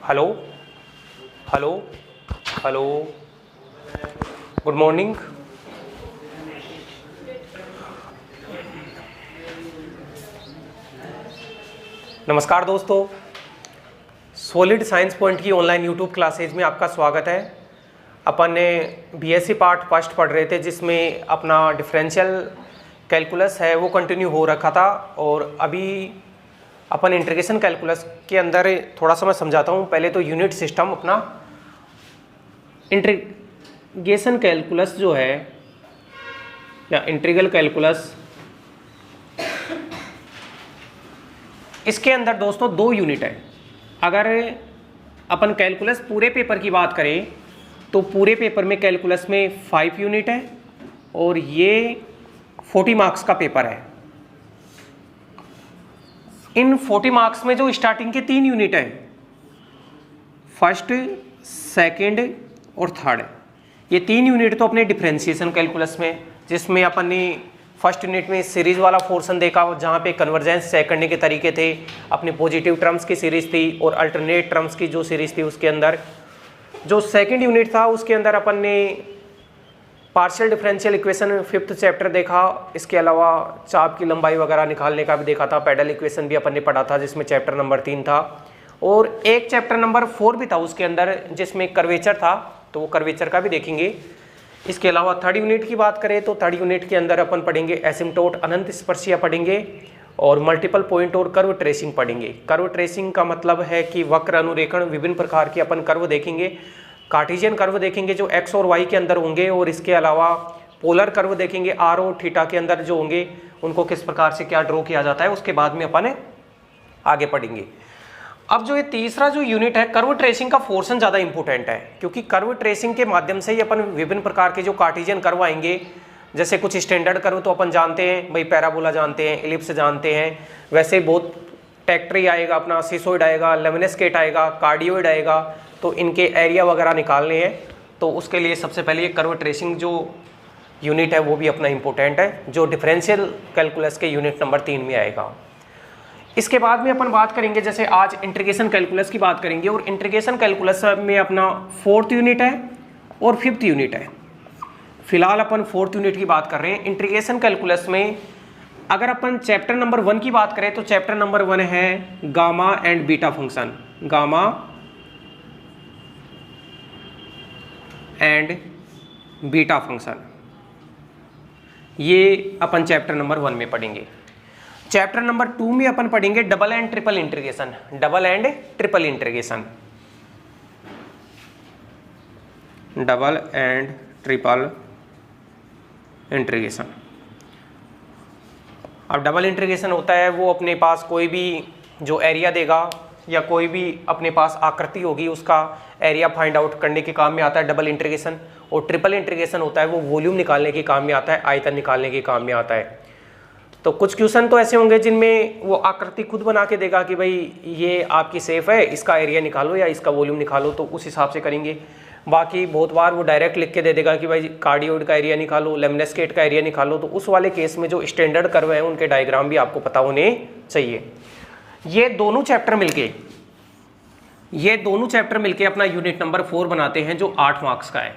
Hello hello hello, good morning. नमस्कार दोस्तों, solid science point की ऑनलाइन यूट्यूब क्लासेज में आपका स्वागत है। अपन ने बीएससी पार्ट फर्स्ट पढ़ रहे थे जिसमें अपना डिफरेंशियल कैलकुलस है वो कंटिन्यू हो रखा था, और अभी अपन इंटीग्रेशन कैलकुलस के अंदर थोड़ा सा मैं समझाता हूँ। पहले तो यूनिट सिस्टम अपना इंटीग्रेशन कैलकुलस जो है या इंटीग्रल कैलकुलस, इसके अंदर दोस्तों दो यूनिट है। अगर अपन कैलकुलस पूरे पेपर की बात करें तो पूरे पेपर में कैलकुलस में 5 यूनिट है और ये 40 मार्क्स का पेपर है। इन 40 मार्क्स में जो स्टार्टिंग के 3 यूनिट है, फर्स्ट, सेकंड और थर्ड, ये 3 यूनिट तो अपने डिफरेंशिएशन कैलकुलस में, जिसमें अपन ने फर्स्ट यूनिट में सीरीज वाला पोर्शन देखा जहाँ पे कन्वर्जेंस चेक करने के तरीके थे, अपने पॉजिटिव टर्म्स की सीरीज थी और अल्टरनेट टर्म्स की जो सीरीज थी उसके अंदर। जो सेकंड यूनिट था उसके अंदर अपन ने partial differential equation 5th chapter देखा। इसके अलावा चाप की लंबाई वगैरह निकालने का भी देखा था। पैडल इक्वेशन भी अपन ने पढ़ा था जिसमें चैप्टर नंबर 3 था, और एक चैप्टर नंबर 4 भी था उसके अंदर जिसमें कर्वेचर था, तो वो कर्वेचर का भी देखेंगे। इसके अलावा थर्ड यूनिट की बात करें तो थर्ड यूनिट के अंदर अपन पढ़ेंगे एसिम्प्टोट अनंत स्पर्शिया पढ़ेंगे और मल्टीपल पॉइंट और कर्व ट्रेसिंग पढ़ेंगे। कर्व ट्रेसिंग का मतलब है कि वक्र अनुरेखण, विभिन्न प्रकार के अपन कर्व देखेंगे। कार्टेशियन कर्व देखेंगे जो एक्स और वाई के अंदर होंगे, और इसके अलावा पोलर कर्व देखेंगे आर और थीटा के अंदर जो होंगे, उनको किस प्रकार से क्या ड्रॉ किया जाता है उसके बाद में अपन आगे पढ़ेंगे। अब जो ये तीसरा जो यूनिट है, कर्व ट्रेसिंग का पोर्शन ज़्यादा इंपॉर्टेंट है, क्योंकि कर्व ट्रेसिंग के माध्यम से ही अपन विभिन्न प्रकार के जो कार्टेशियन कर्व आएंगे, जैसे कुछ स्टैंडर्ड कर्व तो अपन जानते हैं भाई, पैराबोला जानते हैं, एलिप्स जानते हैं, वैसे बहुत टेक्ट्री आएगा, अपना सिसोइड आएगा, लेमनेस्केट आएगा, कार्डियोइड आएगा, तो इनके एरिया वगैरह निकालने हैं। तो उसके लिए सबसे पहले ये कर्व ट्रेसिंग जो यूनिट है वो भी अपना इंपॉर्टेंट है, जो डिफरेंशियल कैलकुलस के यूनिट नंबर 3 में आएगा। इसके बाद में अपन बात करेंगे, जैसे आज इंटीग्रेशन कैलकुलस की बात करेंगे, और इंटीग्रेशन कैलकुलस में अपना 4th यूनिट है और 5th यूनिट है। फिलहाल अपन 4th यूनिट की बात कर रहे हैं। इंटीग्रेशन कैलकुलस में अगर अपन चैप्टर नंबर 1 की बात करें तो चैप्टर नंबर 1 है gamma and beta function, gamma and beta function, ये अपन चैप्टर नंबर 1 में पढ़ेंगे। चैप्टर नंबर 2 में अपन पढ़ेंगे double and triple integration, double and triple integration, double and triple integration. अब डबल इंटीग्रेशन होता है वो अपने पास कोई भी जो एरिया देगा या कोई भी अपने पास आकृति होगी उसका एरिया फाइंड आउट करने के काम में आता है डबल इंटीग्रेशन, और ट्रिपल इंटीग्रेशन होता है वो वॉल्यूम निकालने के काम में आता है, आयतन निकालने के काम में आता है। तो कुछ क्वेश्चन तो ऐसे होंगे जिनमें वो आकृति खुद बना के देगा कि भाई ये आपकी सेफ है, इसका एरिया निकालो या इसका वॉल्यूम निकालो, तो उस हिसाब से करेंगे। बाकी बहुत बार वो डायरेक्ट लिख के दे देगा कि भाई कार्डियोइड का एरिया निकालो, लेमनेस्केट का एरिया निकालो, तो उस वाले केस में जो स्टैंडर्ड कर्व है उनके डायग्राम भी आपको पता होने चाहिए। ये दोनों चैप्टर मिलके अपना यूनिट नंबर 4 बनाते हैं जो 8 मार्क्स का है।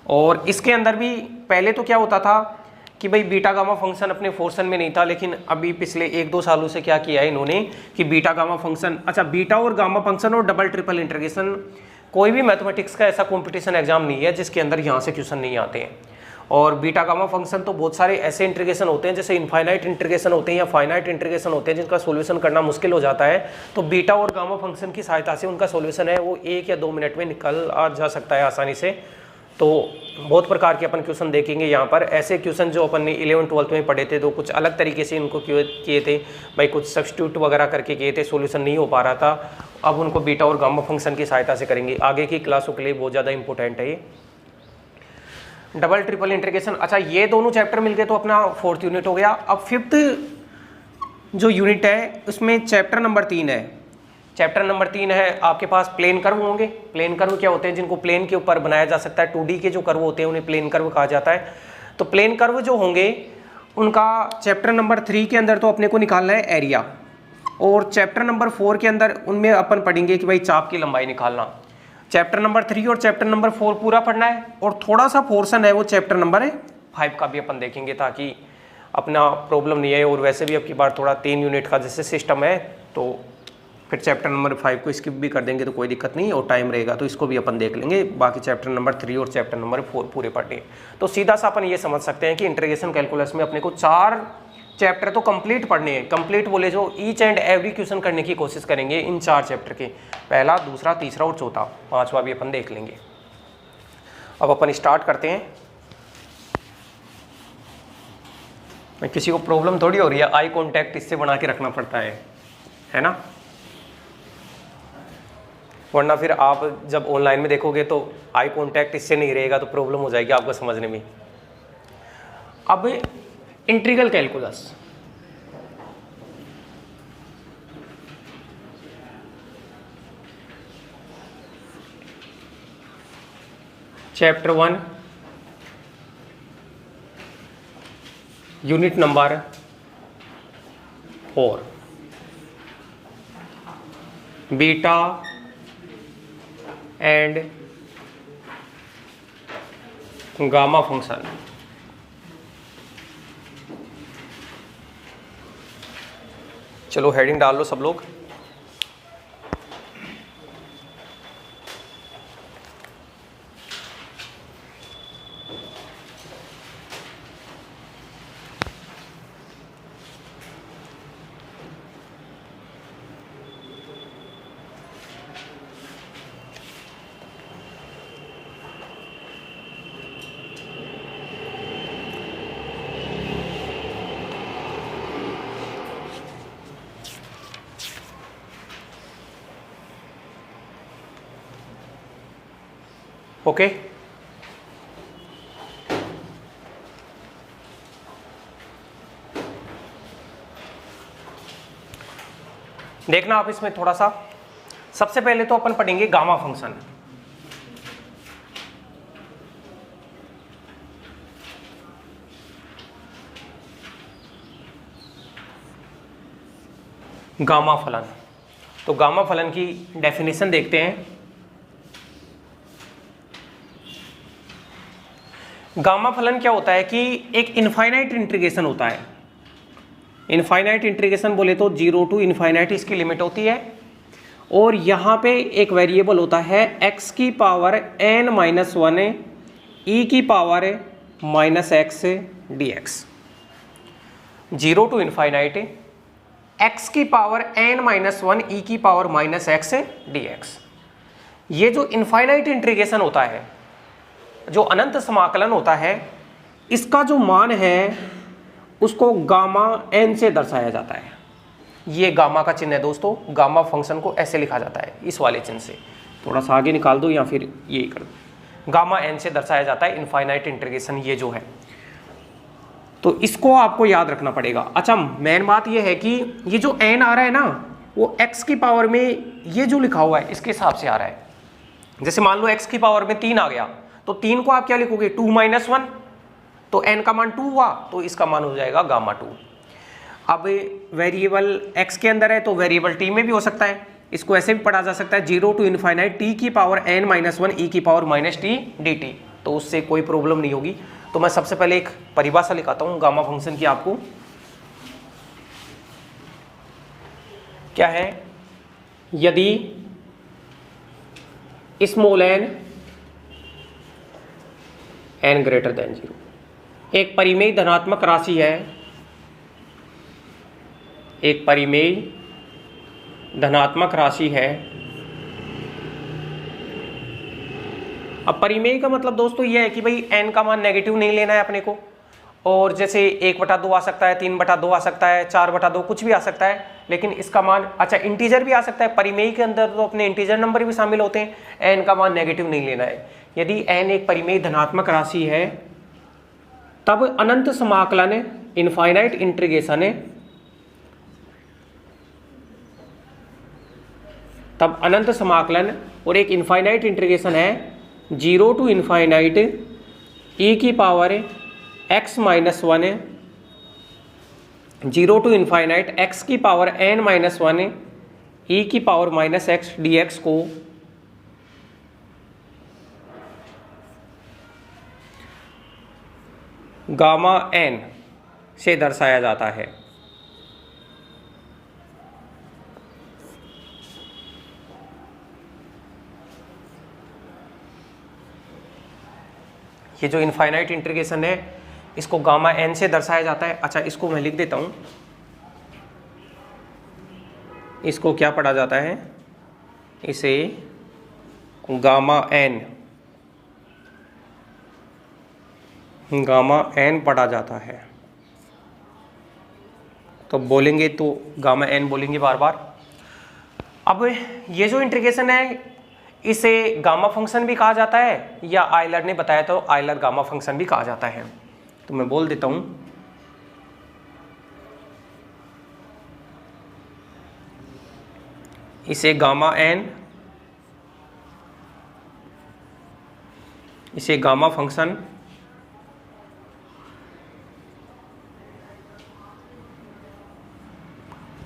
और इसके अंदर भी पहले तो क्या होता था कि भाई बीटा गामा फंक्शन अपने पोर्शन में नहीं था, लेकिन अभी पिछले 1-2 सालों से क्या किया है इन्होंने कि बीटा गामा फंक्शन, अच्छा बीटा और गामा फंक्शन और डबल ट्रिपल इंटीग्रेशन, कोई भी मैथमेटिक्स का ऐसा कंपटीशन एग्जाम नहीं है जिसके अंदर यहाँ से क्वेश्चन नहीं आते हैं। और बीटा गामा फंक्शन तो बहुत सारे ऐसे इंटीग्रेशन होते हैं जैसे इनफाइनाइट इंटीग्रेशन होते हैं या फाइनाइट इंटीग्रेशन होते हैं जिनका सॉल्यूशन करना मुश्किल हो जाता है, तो बीटा और गामा फंक्शन की सहायता से उनका सॉल्यूशन है वो 1 या 2 मिनट में निकल आ जा सकता है आसानी से। तो बहुत प्रकार के अपन क्वेश्चन देखेंगे यहाँ पर। ऐसे क्वेश्चन जो अपन ने 11th-12th में पढ़े थे तो कुछ अलग तरीके से इनको किए थे भाई, कुछ सब्स्टिट्यूट वगैरह करके किए थे, सॉल्यूशन नहीं हो पा रहा था, अब उनको बीटा और गामा फंक्शन की सहायता से करेंगे। आगे की क्लासों के लिए बहुत ज़्यादा इंपॉर्टेंट है ये डबल ट्रिपल इंटीग्रेशन। अच्छा ये दोनों चैप्टर मिल गए तो अपना 4th यूनिट हो गया। अब 5th जो यूनिट है उसमें चैप्टर नंबर 3 है। चैप्टर नंबर 3 है आपके पास प्लेन कर्व होंगे। प्लेन कर्व क्या होते हैं? जिनको प्लेन के ऊपर बनाया जा सकता है, 2D के जो कर्व होते हैं उन्हें प्लेन कर्व कहा जाता है। तो प्लेन कर्व जो होंगे उनका चैप्टर नंबर 3 के अंदर तो अपने को निकालना है एरिया। और चैप्टर नंबर 4 के अंदर उनमें अपन पढ़ेंगे कि भाई चाप की लंबाई निकालना। चैप्टर नंबर 3 और चैप्टर नंबर 4 पूरा पढ़ना है, और थोड़ा सा पोर्शन है वो चैप्टर नंबर 5 का भी अपन देखेंगे, ताकि अपना प्रॉब्लम नहीं है। और वैसे भी अब की बार थोड़ा 3 यूनिट का जैसे सिस्टम है, तो फिर चैप्टर नंबर 5 को स्किप भी कर देंगे तो कोई दिक्कत नहीं, और टाइम रहेगा तो इसको भी अपन देख लेंगे। बाकी चैप्टर नंबर 3 और चैप्टर नंबर 4 पूरे पढ़ने। तो सीधा सा अपन ये समझ सकते हैं कि इंटीग्रेशन कैलकुलस में अपने को 4 चैप्टर तो कंप्लीट पढ़ने हैं। कंप्लीट बोले जो ईच एंड एवरी क्वेश्चन करने की कोशिश करेंगे इन 4 चैप्टर के, पहला, दूसरा, तीसरा और चौथा, 5वां भी अपन देख लेंगे। अब अपन स्टार्ट करते हैं। किसी को प्रॉब्लम थोड़ी हो रही है, आई कांटेक्ट इससे बना के रखना पड़ता है ना, वरना फिर आप जब ऑनलाइन में देखोगे तो आई कांटेक्ट इससे नहीं रहेगा तो प्रॉब्लम हो जाएगी आपको समझने में। अब integral calculus, chapter 1, unit number 4, beta and gamma function. चलो हेडिंग डाल लो सब लोग। ओके, देखना आप इसमें थोड़ा सा। सबसे पहले तो अपन पढ़ेंगे गामा फंक्शन। गामा फलन, तो गामा फलन की डेफिनेशन देखते हैं। गामा फलन क्या होता है कि एक इनफाइनाइट इंटीग्रेशन होता है। इनफाइनाइट इंटीग्रेशन बोले तो 0 टू इनफाइनाइट इसकी लिमिट होती है, और यहाँ पे एक वेरिएबल होता है x की पावर n-1 e की power -x dx। 0 to infinite x की पावर n-1 e की पावर -x dx। ये जो इनफाइनाइट इंटीग्रेशन होता है, जो अनंत समाकलन होता है, इसका जो मान है उसको गामा n से दर्शाया जाता है। ये गामा का चिन्ह है दोस्तों। गामा फंक्शन को ऐसे लिखा जाता है, इस वाले चिन्ह से। थोड़ा सा आगे निकाल दो या फिर ये कर दो। गामा n से दर्शाया जाता है इनफाइनाइट इंटीग्रेशन, ये जो है। तो इसको आपको याद रखना पड़ेगा। अच्छा, मेन बात ये है कि ये जो n आ रहा है ना, वो x की पावर में ये जो लिखा हुआ है इसके हिसाब से आ रहा है। जैसे मान लो x की पावर में 3 आ गया, तो 3 को आप क्या लिखोगे, 2 - 1, तो n का मान 2 हुआ, तो इसका मान हो जाएगा गामा 2। अब वेरिएबल x के अंदर है तो वेरिएबल t में भी हो सकता है। इसको ऐसे भी पढ़ा जा सकता है 0 टू इनफाइनाइट t की पावर n-1 e की पावर -t dt, तो उससे कोई प्रॉब्लम नहीं होगी। तो मैं सबसे पहले एक परिभाषा लिखाता हूँ गामा फंक्शन की आपको। क्या है, यदि स्मॉल n ग्रेटर देन 0 एक परिमेय धनात्मक राशि है, एक परिमेय धनात्मक राशि है। अब परिमेय का मतलब दोस्तों ये है कि भाई n का मान नेगेटिव नहीं लेना है अपने को, और जैसे 1/2 आ सकता है, 3/2 आ सकता है, 4/2 कुछ भी आ सकता है, लेकिन इसका मान, अच्छा इंटीजर भी आ सकता है। परिमेय के अंदर तो अपने इंटीजर नंबर भी शामिल होते हैं। n का मान नेगेटिव नहीं लेना है। यदि n एक परिमेय धनात्मक राशि है, तब अनंत समाकलन इनफाइनाइट इंटीग्रेशन है, तब अनंत समाकलन और एक इनफाइनाइट इंटीग्रेशन है 0 टू इनफाइनाइट e की power x -1 0 to infinite x की पावर n माइनस 1 e की पावर माइनस x dx को गामा n से दर्शाया जाता है। ये जो इनफाइनाइट इंटीग्रेशन है इसको गामा n से दर्शाया जाता है। अच्छा, इसको मैं लिख देता हूं, इसको क्या पढ़ा जाता है, इसे गामा n पढ़ा जाता है। तो बोलेंगे तो गामा n बोलेंगे बार बार। अब ये जो इंटीग्रेशन है इसे गामा फंक्शन भी कहा जाता है, या आयलर ने बताया तो आयलर गामा फंक्शन भी कहा जाता है। तो मैं बोल देता हूं, इसे गामा n, इसे गामा फंक्शन,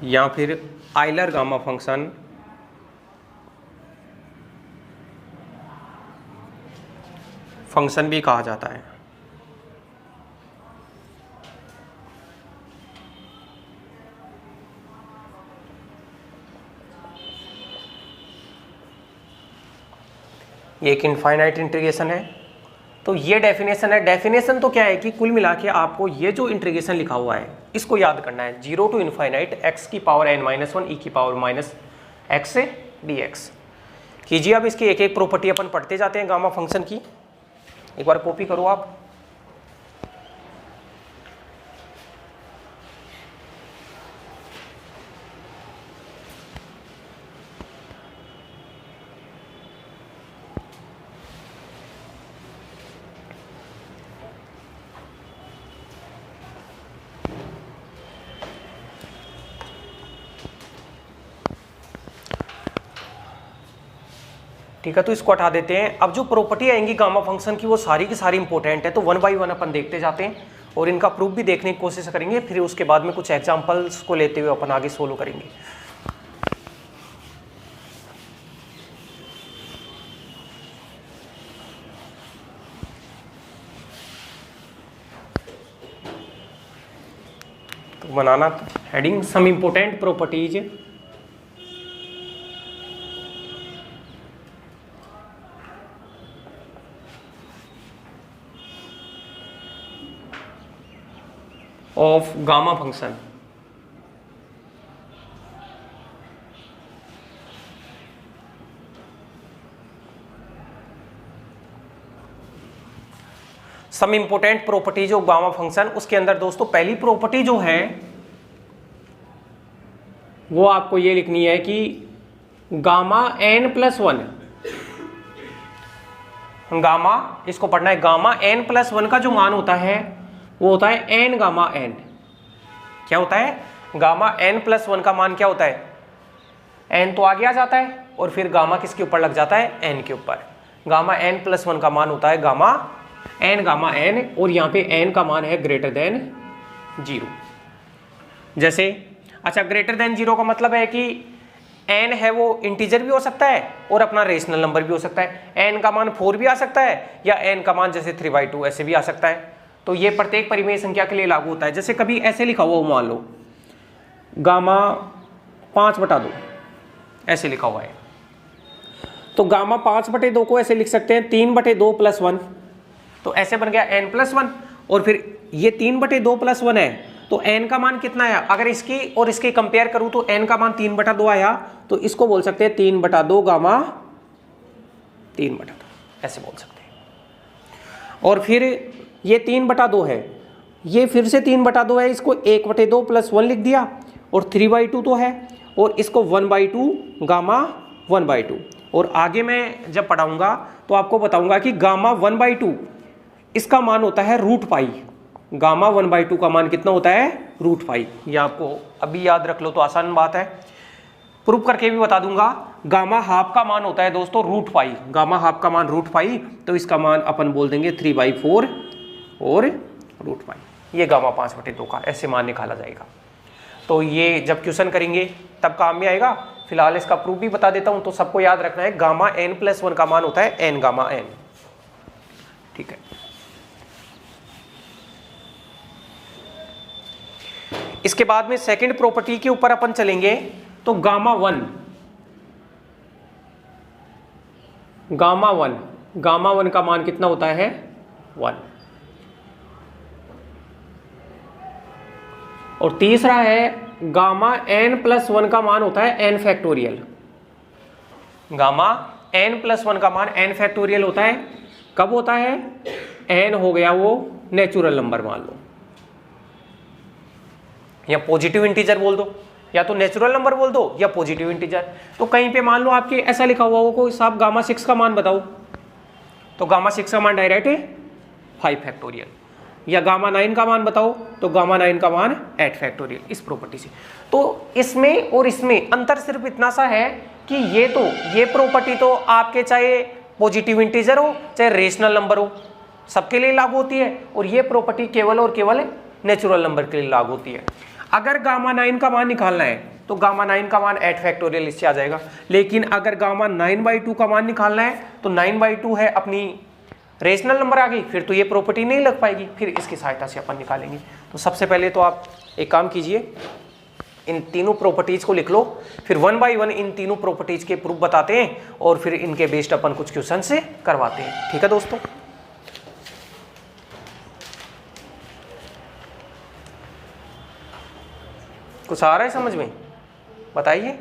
या फिर आयलर गामा फंक्शन भी कहा जाता है। ये एक इनफाइनाइट इंटीग्रेशन है। तो ये डेफिनेशन है। डेफिनेशन तो क्या है कि कुल मिला के आपको ये जो इंटीग्रेशन लिखा हुआ है इसको याद करना है। 0 टू इनफाइनाइट x की पावर n माइनस 1 e की पावर माइनस x dx कीजिए। अब इसकी एक एक प्रॉपर्टी अपन पढ़ते जाते हैं गामा फंक्शन की। एक बार कॉपी करो आप। ठीक है, तो इसको हटा देते हैं। अब जो प्रॉपर्टी आएंगी गामा फंक्शन की वो सारी की सारी इंपॉर्टेंट है, तो 1 बाय 1 अपन देखते जाते हैं और इनका प्रूफ भी देखने की कोशिश करेंगे। फिर उसके बाद में कुछ एग्जांपल्स को लेते हुए अपन आगे सोल्व करेंगे। तो बनाना heading some important properties of gamma function। Some important properties of gamma function. उसके अंदर दोस्तों पहली प्रॉपर्टी जो है वो आपको ये लिखनी है कि गामा n प्लस 1, गामा इसको पढ़ना है, गामा n प्लस 1 का जो मान होता है वो होता है n गामा n। क्या होता है? गामा n प्लस 1 का मान क्या होता है? n तो आगे आ जाता है और फिर गामा किसके ऊपर लग जाता है? n के ऊपर। गामा n प्लस 1 का मान होता है गामा n, और यहाँ पे n का मान है ग्रेटर देन 0। जैसे अच्छा, ग्रेटर देन 0 का मतलब है कि n है वो इंटीजर भी हो सकता है और अपना रेशनल नंबर भी हो सकता है। n का मान 4 भी आ सकता है या n का मान जैसे 3/2 ऐसे भी आ सकता है। तो ये प्रत्येक परिमेय संख्या के लिए लागू होता है। जैसे कभी ऐसे लिखा हुआ मान लो गामा 5/2 ऐसे लिखा हुआ है, तो गामा 5/2 को ऐसे लिख सकते हैं 3/2 + 1। तो ऐसे बन गया n + 1, और फिर ये 3/2 + 1 है तो n का मान कितना आया? अगर इसकी और इसके कंपेयर करूं तो n का मान 3/2 आया, तो इसको बोल सकते हैं 3/2 गामा 3/2 ऐसे बोल सकते हैं। और फिर ये 3/2 है, ये फिर से 3/2 है, इसको 1/2 + 1 लिख दिया, और 3/2 तो है, और इसको 1/2 गामा 1/2। और आगे मैं जब पढ़ाऊंगा तो आपको बताऊंगा कि गामा 1/2 इसका मान होता है √π। गामा 1/2 का मान कितना होता है? √π। ये आपको अभी याद रख लो तो आसान बात है, प्रूफ करके भी बता दूंगा। गामा हाफ का मान होता है दोस्तों √π। गामा हाफ का मान √π, तो इसका मान अपन बोल देंगे 3/4 और √π। ये गामा 5/2 का ऐसे मान निकाला जाएगा। तो ये जब क्वेश्चन करेंगे तब काम में आएगा। फिलहाल इसका प्रूफ भी बता देता हूं। तो सबको याद रखना है गामा n प्लस 1 का मान होता है n गामा n, ठीक है। इसके बाद में सेकंड प्रॉपर्टी के ऊपर अपन चलेंगे। तो गामा 1 का मान कितना होता है 1। और तीसरा है गामा n प्लस 1 का मान होता है n factorial. Gamma n plus 1 का मान n फैक्टोरियल होता है। कब होता है? n हो गया वो नेचुरल नंबर मान लो, या पॉजिटिव इंटीजर बोल दो, या तो नेचुरल नंबर बोल दो या पॉजिटिव इंटीजर। तो कहीं पे मान लो आपके ऐसा लिखा हुआ हो कोई साहब गामा 6 का मान बताओ, तो गामा 6 का मान डायरेक्ट 5 फैक्टोरियल, या गामा 9 का मान बताओ तो गामा 9 का मान 8 फैक्टोरियल, इस प्रॉपर्टी से। तो इसमें और इसमें अंतर सिर्फ इतना सा है कि ये प्रॉपर्टी तो आपके चाहे पॉजिटिव इंटीजर हो चाहे रेशनल नंबर हो सबके लिए लागू होती है, और ये प्रॉपर्टी केवल और केवल नेचुरल नंबर के लिए लागू होती है। अगर गामा 9 का मान निकालना है तो गामा 9 का मान 8 फैक्टोरियल इससे आ जाएगा। लेकिन अगर गामा 9/2 का मान निकालना है तो 9/2 है अपनी रेशनल नंबर आ गई, फिर तो ये प्रॉपर्टी नहीं लग पाएगी, फिर इसकी सहायता से अपन निकालेंगे। तो सबसे पहले तो आप एक काम कीजिए, इन तीनों प्रॉपर्टीज को लिख लो, फिर 1 बाय 1 इन तीनों प्रॉपर्टीज के प्रूफ बताते हैं और फिर इनके बेस्ड अपन कुछ क्वेश्चन से करवाते हैं। ठीक है दोस्तों, कुछ आ रहा है समझ में? बताइए।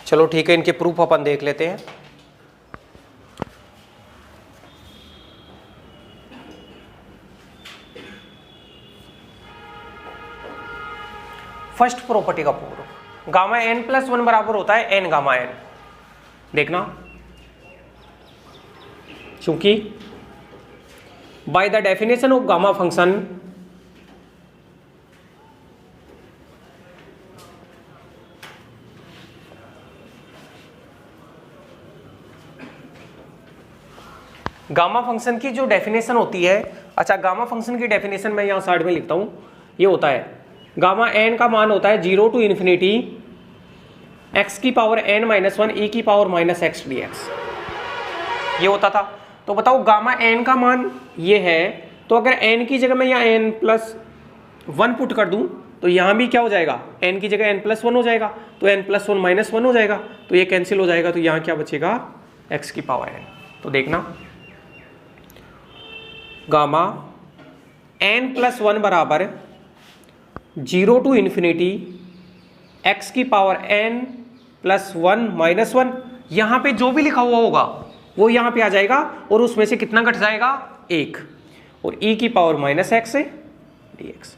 चलो ठीक है, इनके प्रूफ अपन देख लेते हैं। फर्स्ट प्रॉपर्टी का प्रूफ, गामा n प्लस 1 बराबर होता है n गामा n। देखना, क्योंकि by the definition of gamma function gamma function की जो डेफिनेशन होती है, अच्छा गामा फंक्शन की डेफिनेशन मैं यहां साइड में लिखता हूं, ये होता है गामा n का मान होता है 0 to इन्फिनिटी x की पावर n माइनस 1 e की पावर माइनस x dx, ये होता था। तो बताओ गामा n का मान ये है, तो अगर n की जगह मैं यहाँ n प्लस 1 पुट कर दूं तो यहाँ भी क्या हो जाएगा, n की जगह n प्लस 1 हो जाएगा, तो n प्लस 1 माइनस 1 हो जाएगा, तो ये कैंसिल हो जाएगा, तो यहाँ क्या बचेगा x की पावर n। तो देखना गामा n प्लस 1 बराबर 0 to इन्फिनिटी x की पावर n प्लस 1 माइनस 1, यहाँ पे जो भी लिखा हुआ होगा वो यहाँ पे आ जाएगा और उसमें से कितना घट जाएगा 1, और e की पावर माइनस x dx।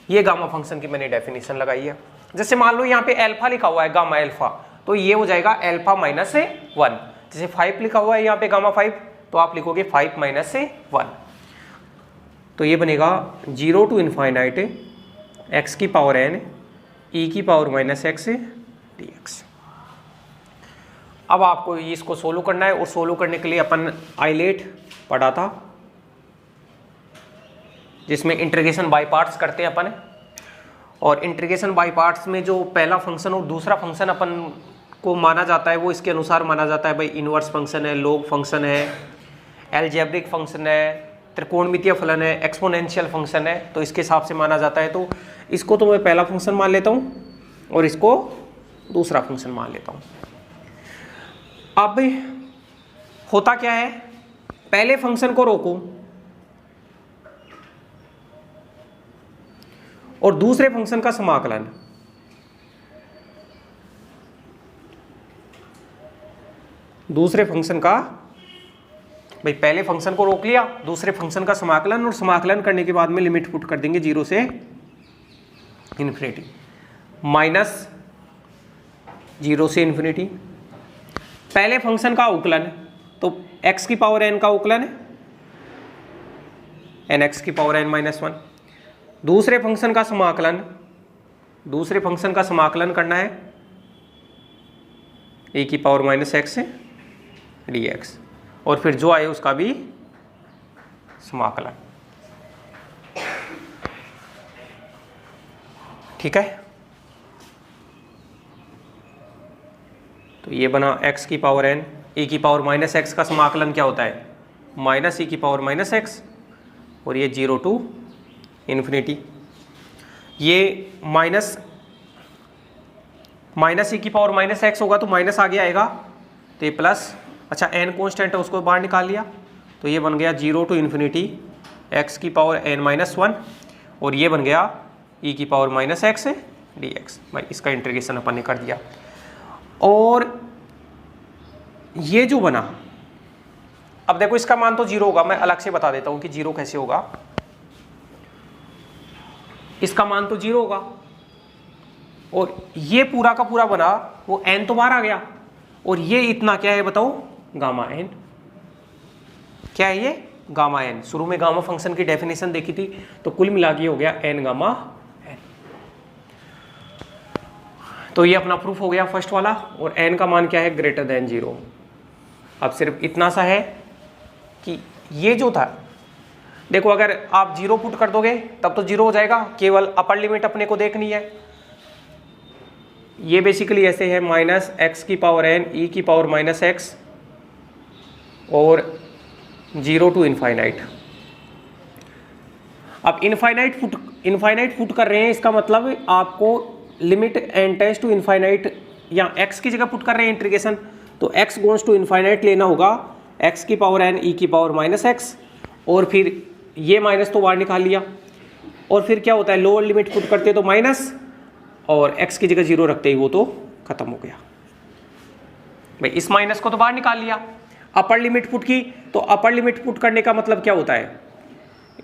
ये गामा फंक्शन की मैंने डेफिनेशन लगाई है। जैसे मान लो यहाँ पे अल्फा लिखा हुआ है गामा अल्फा, तो ये हो जाएगा अल्फा माइनस 1। जैसे 5 लिखा हुआ है यहाँ पे गामा 5, तो आप लिखोगे 5 माइनस 1, तो ये बनेगा 0 to इनफाइनाइट x की पावर n e की पावर माइनस x dx। अब आपको इसको सोल्व करना है, और सोल्व करने के लिए अपन आइलेट पढ़ा था, जिसमें इंटीग्रेशन बाय पार्ट्स करते हैं अपन। और इंटीग्रेशन बाय पार्ट्स में जो पहला फंक्शन और दूसरा फंक्शन अपन को माना जाता है वो इसके अनुसार माना जाता है, भाई इनवर्स फंक्शन है, लॉग फंक्शन है, एल्जेब्रिक फंक्शन है, त्रिकोणमितीय फलन है, एक्सपोनेंशियल फंक्शन है, तो इसके हिसाब से माना जाता है। तो इसको तो मैं पहला फंक्शन मान लेता हूँ और इसको दूसरा फंक्शन मान लेता हूँ। अब होता क्या है, पहले फंक्शन को रोको और दूसरे फंक्शन का समाकलन, दूसरे फंक्शन का भाई पहले फंक्शन को रोक लिया, दूसरे फंक्शन का समाकलन, और समाकलन करने के बाद में लिमिट पुट कर देंगे 0 से इन्फिनिटी, माइनस 0 से इन्फिनिटी। पहले फंक्शन का अवकलन तो x की पावर n का अवकलन है nx की पावर n माइनस 1। दूसरे फंक्शन का समाकलन, दूसरे फंक्शन का समाकलन करना है e की पावर माइनस x से dx, और फिर जो आए उसका भी समाकलन। ठीक है, तो ये बना x की पावर n, e की पावर माइनस x का समाकलन क्या होता है, माइनस e की पावर माइनस x, और ये 0 टू इन्फिनिटी। ये माइनस e की पावर माइनस x होगा तो माइनस आगे आएगा, तो ये प्लस, अच्छा n कॉन्स्टेंट है उसको बाहर निकाल लिया, तो ये बन गया 0 टू इन्फिनिटी x की पावर n माइनस 1, और ये बन गया e की पावर माइनस x dx। भाई इसका इंटीग्रेशन अपन ने कर दिया। और ये जो बना, अब देखो इसका मान तो 0 होगा, मैं अलग से बता देता हूं कि 0 कैसे होगा। इसका मान तो 0 होगा, और ये पूरा का पूरा बना वो n तो बाहर आ गया, और ये इतना क्या है बताओ, गामा n। क्या है ये, गामा n। शुरू में गामा फंक्शन की डेफिनेशन देखी थी, तो कुल मिला के हो गया n गामा n। तो ये अपना प्रूफ हो गया फर्स्ट वाला, और n का मान क्या है, ग्रेटर देन 0। अब सिर्फ इतना सा है कि ये जो था, देखो अगर आप 0 पुट कर दोगे तब तो 0 हो जाएगा, केवल अपर लिमिट अपने को देखनी है। ये बेसिकली ऐसे है, माइनस x की पावर n e की पावर माइनस x और 0 टू इनफाइनाइट। अब इनफाइनाइट पुट कर रहे हैं, इसका मतलब आपको limit n tends to infinite, या x की जगह पुट कर रहे हैं इंटीग्रेशन, तो x गोज टू इनफाइनाइट लेना होगा, x की पावर n e की पावर माइनस x, और फिर ये माइनस तो बाहर निकाल लिया, और फिर क्या होता है, लोअर लिमिट पुट करते तो माइनस, और x की जगह 0 रखते ही वो तो खत्म हो गया। भाई इस माइनस को तो बाहर निकाल लिया, अपर लिमिट पुट की, तो अपर लिमिट पुट करने का मतलब क्या होता है,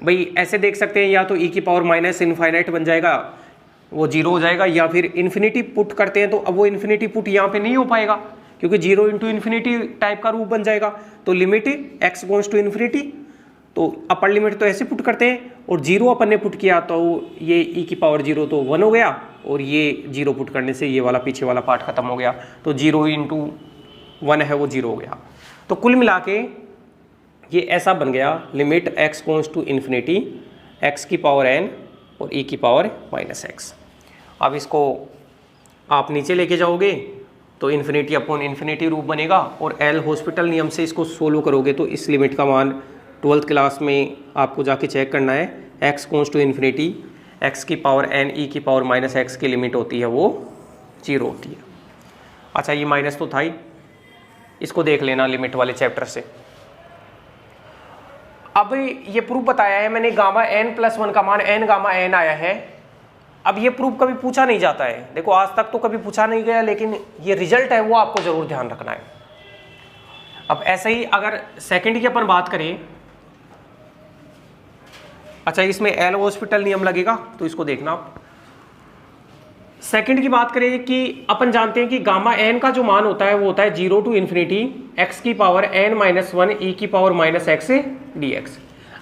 भाई ऐसे देख सकते हैं, या तो e की पावर माइनस इनफाइनाइट बन जाएगा, वो 0 हो जाएगा, या फिर इन्फिनिटी पुट करते हैं तो अब वो इन्फिनिटी पुट यहाँ पे नहीं हो पाएगा, क्योंकि 0 इंटू इन्फिनिटी टाइप का रूप बन जाएगा। तो limit x goes to infinity, तो अपर लिमिट तो ऐसे पुट करते हैं, और 0 अपन ने पुट किया तो ये e की पावर 0 तो 1 हो गया, और ये 0 पुट करने से ये वाला पीछे वाला पार्ट खत्म हो गया, तो 0 इंटू 1 है वो 0 हो गया। तो कुल मिला के ये ऐसा बन गया, limit x goes to infinity x की पावर n और e की पावर माइनस x। अब इसको आप नीचे लेके जाओगे तो इन्फिनिटी अपॉन इन्फिनिटी रूप बनेगा, और एल हॉस्पिटल नियम से इसको सोल्व करोगे तो इस लिमिट का मान 12th क्लास में आपको जाके चेक करना है, x goes to infinity x की पावर n e की पावर माइनस x की लिमिट होती है वो 0 होती है। अच्छा ये माइनस तो था ही, इसको देख लेना लिमिट वाले चैप्टर से। अब ये प्रूफ बताया है मैंने, गामा n प्लस 1 का मान n गामा n आया है। अब ये प्रूफ कभी पूछा नहीं जाता है, देखो आज तक तो कभी पूछा नहीं गया, लेकिन ये रिजल्ट है वो आपको जरूर ध्यान रखना है। अब ऐसे ही अगर सेकंड की अपन बात करें, अच्छा इसमें एल हॉस्पिटल नियम लगेगा तो इसको देखना आप। सेकंड की बात करें कि अपन जानते हैं कि गामा n का जो मान होता है वो होता है 0 टू इन्फिनिटी x की पावर n माइनस 1 e की पावर माइनस x dx।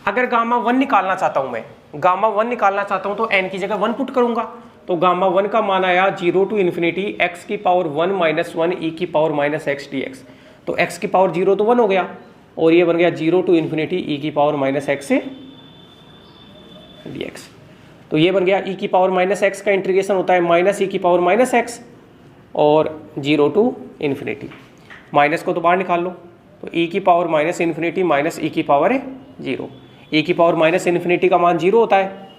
अगर गामा 1 निकालना चाहता हूं, मैं गामा 1 निकालना चाहता हूं तो n की जगह 1 पुट करूंगा, तो गामा 1 का मान आया 0 टू इन्फिनिटी x की पावर 1 माइनस 1 e की पावर माइनस x dx। तो x की पावर 0 तो 1 हो गया, और ये बन गया 0 टू इन्फिनिटी e की पावर माइनस x dx। तो ये बन गया e की पावर माइनस x का इंटीग्रेशन होता है माइनस e की पावर माइनस x और 0 टू इन्फिनिटी, माइनस को तो बाहर निकाल लो, तो e की power minus infinity minus e की पावर 0। e की पावर माइनस इन्फिनिटी का मान 0 होता है,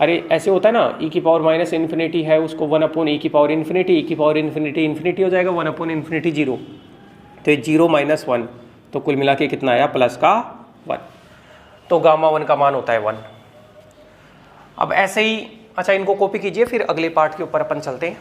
अरे ऐसे होता है ना, e की पावर माइनस इन्फिनिटी है उसको 1 अपॉन e की पावर इन्फिनिटी, e की पावर इन्फिनिटी इन्फिनिटी हो जाएगा 1 अपॉन इन्फिनिटी 0, तो 0 माइनस 1, तो कुल मिला के कितना आया, प्लस का 1, तो गामा 1 का मान होता है 1। अब ऐसे ही, अच्छा इनको कॉपी कीजिए, फिर अगले पार्ट के ऊपर अपन चलते हैं।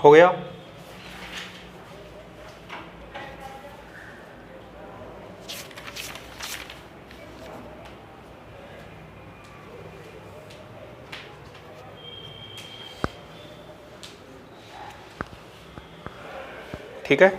हो गया। ठीक है,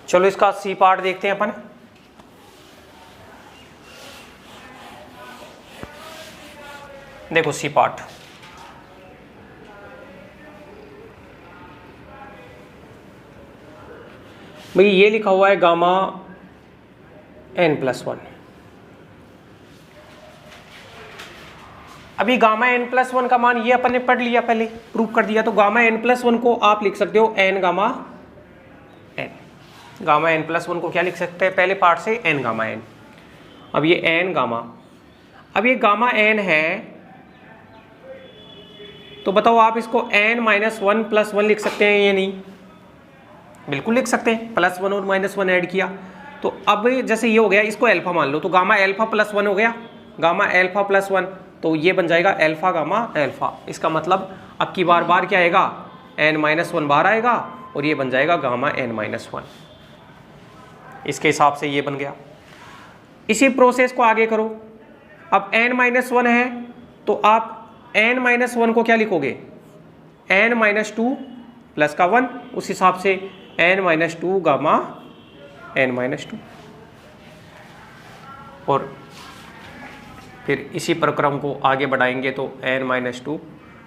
चलो इसका सी पार्ट देखते हैं अपन। देखो सी पार्ट, भाई ये लिखा हुआ है गामा n+1। अभी गामा n+1 का मान ये अपन ने पढ़ लिया, पहले प्रूव कर दिया। तो गामा n+1 को आप लिख सकते हो n gamma n। Gamma n+1 को क्या लिख सकते हैं, पहले पार्ट से n गामा n। अब ये n गामा, अब ये गामा n है, तो बताओ आप इसको n-1+1 लिख सकते हैं या नहीं? बिल्कुल लिख सकते हैं, +1 और -1 ऐड किया तो अब जैसे ये हो गया, इसको अल्फा मान लो, तो गामा α+1 हो गया, गामा α+1, तो ये बन जाएगा अल्फा गामा अल्फा। इसका मतलब अब की बार बार क्या आएगा, n-1 बार आएगा और ये बन जाएगा गामा n-1। इसके हिसाब से ये बन गया। इसी प्रोसेस को आगे करो। अब n-1 है तो आप n-1 को क्या लिखोगे, n-2 प्लस का 1, उस हिसाब से n-2 गामा n-2, और फिर इसी प्रक्रम को आगे बढ़ाएंगे तो n-2,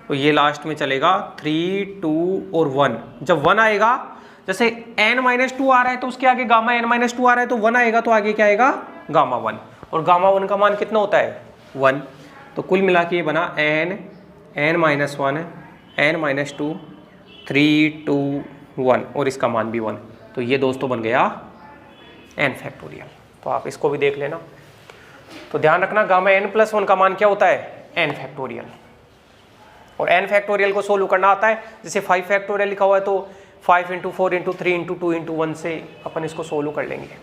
तो ये लास्ट में चलेगा 3, 2 और 1। जब 1 आएगा, जैसे n-2 आ रहा है तो उसके आगे गामा n-2 आ रहा है तो 1 आएगा तो आगे क्या आएगा, गामा 1, और गामा 1 का मान कितना होता है, 1। तो कुल मिला के ये बना n-1, n-2, 3, 2, 1 और इसका मान भी 1। तो ये दोस्तों बन गया n⁻। तो आप इसको भी देख लेना। तो ध्यान रखना गामा n+1 का मान क्या होता है, n⁻। और n⁻ को सोल्व करना आता है, जैसे 5 लिखा हुआ है तो 5 × 4 × 3 × 2 × 1 से अपन इसको सोल्व कर लेंगे।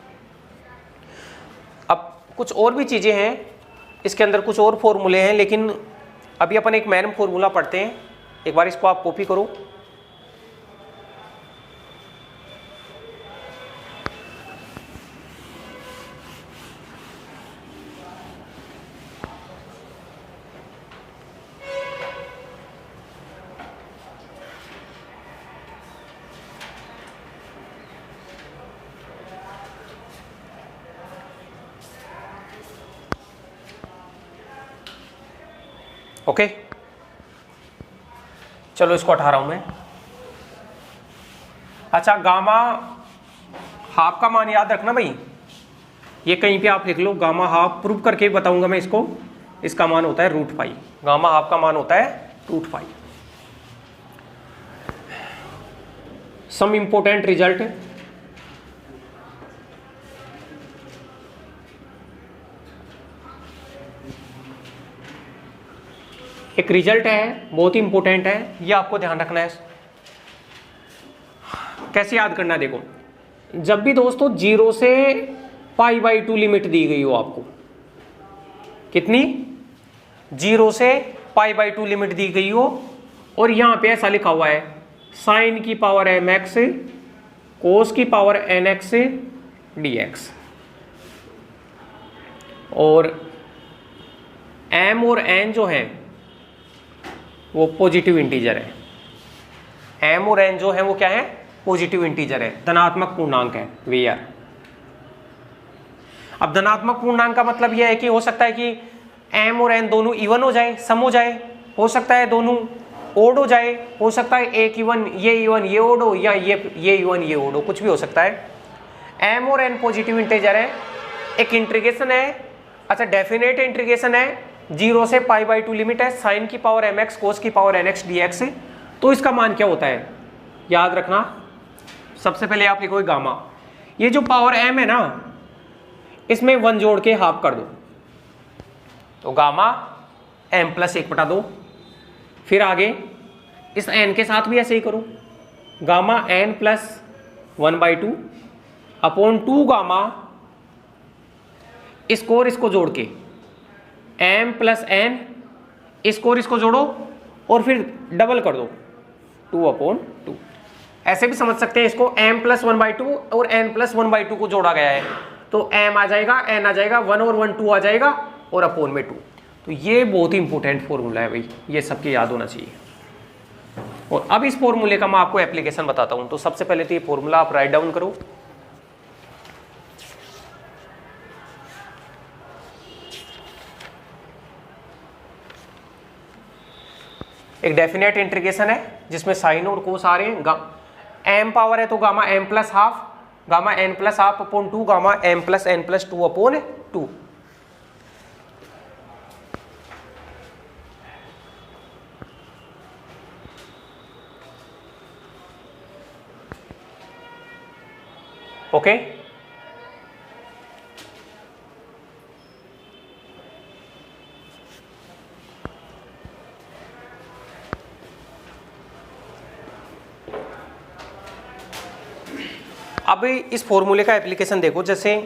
अब कुछ और भी चीज़ें हैं, इसके अंदर कुछ और फॉर्मूले हैं, लेकिन अभी अपन एक मेन फॉर्मूला पढ़ते हैं। एक बार इसको आप कॉपी करो। ओके, चलो इसको हटा रहा हूं मैं। अच्छा, गामा हाफ का मान याद रखना भाई, ये कहीं पे आप लिख लो, गामा हाफ प्रूव करके बताऊंगा मैं इसको। इसका मान होता है √π, गामा हाफ का मान होता है √π। सम इंपोर्टेंट रिजल्ट, एक रिजल्ट है बहुत ही इंपॉर्टेंट है, ये आपको ध्यान रखना है। कैसे याद करना है, देखो, जब भी दोस्तों 0 से π/2 लिमिट दी गई हो आपको, कितनी, 0 से π/2 लिमिट दी गई हो, और यहां पे ऐसा लिखा हुआ है sin की पावर mx cos की पावर nx dx, और m और n जो है वो पॉजिटिव इंटीजर है। m और n जो है वो क्या है, पॉजिटिव इंटीजर है, धनात्मक पूर्णांक है वेयर। अब धनात्मक पूर्णांक का मतलब यह है कि हो सकता है कि m और n दोनों इवन हो जाए, सम हो जाए, हो सकता है दोनों ओड हो जाए, हो सकता है एक इवन ये ओड हो, या ये इवन ये ओड हो, कुछ भी हो सकता है। m और n पॉजिटिव इंटीजर है, एक इंटीग्रेशन है, अच्छा डेफिनेट इंटीग्रेशन है, 0 से π/2 लिमिट है, sin की पावर mx cos की पावर nx dx। तो इसका मान क्या होता है, याद रखना। सबसे पहले आप लिखोगे गामा, ये जो पावर m है ना, इसमें 1 जोड़ के हाफ कर दो, तो गामा m+1/2। फिर आगे इस n के साथ भी ऐसे ही करो, गामा n+ 1/2 अपॉन 2 गामा, इसको और इसको जोड़ के m प्लस n, इसको और इसको जोड़ो और फिर डबल कर दो 2/2। ऐसे भी समझ सकते हैं इसको, m प्लस 1/2 और n प्लस 1/2 को जोड़ा गया है तो m आ जाएगा, n आ जाएगा, 1 और 1 2 आ जाएगा और अपॉन में 2। तो ये बहुत ही इंपॉर्टेंट फॉर्मूला है भाई, ये सबके याद होना चाहिए। और अब इस फॉर्मूले का मैं आपको एप्लीकेशन बताता हूं। तो सबसे पहले तो ये फॉर्मूला आप राइट डाउन करो। एक डेफिनेट इंटीग्रेशन है जिसमें साइन और कोस आ रहे हैं। m पावर है तो gamma m plus half, gamma n plus half upon 2 gamma m plus n plus 2 upon 2। Okay अब इस फॉर्मूले का एप्लीकेशन देखो। जैसे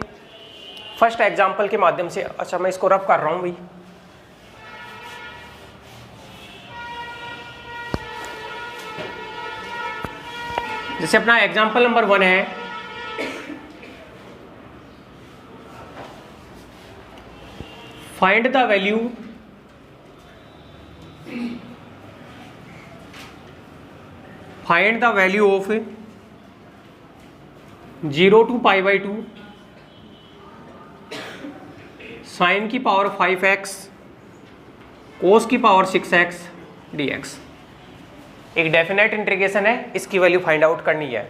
फर्स्ट एग्जांपल के माध्यम से, अच्छा मैं इसको रफ कर रहा हूं भाई। जैसे अपना एग्जांपल नंबर 1 है, find the value of 0 to π/2 sine की पावर 5x कोस की पावर 6x dx। एक डेफिनेट इंटीग्रेशन है, इसकी वैल्यू फाइंड आउट करनी है।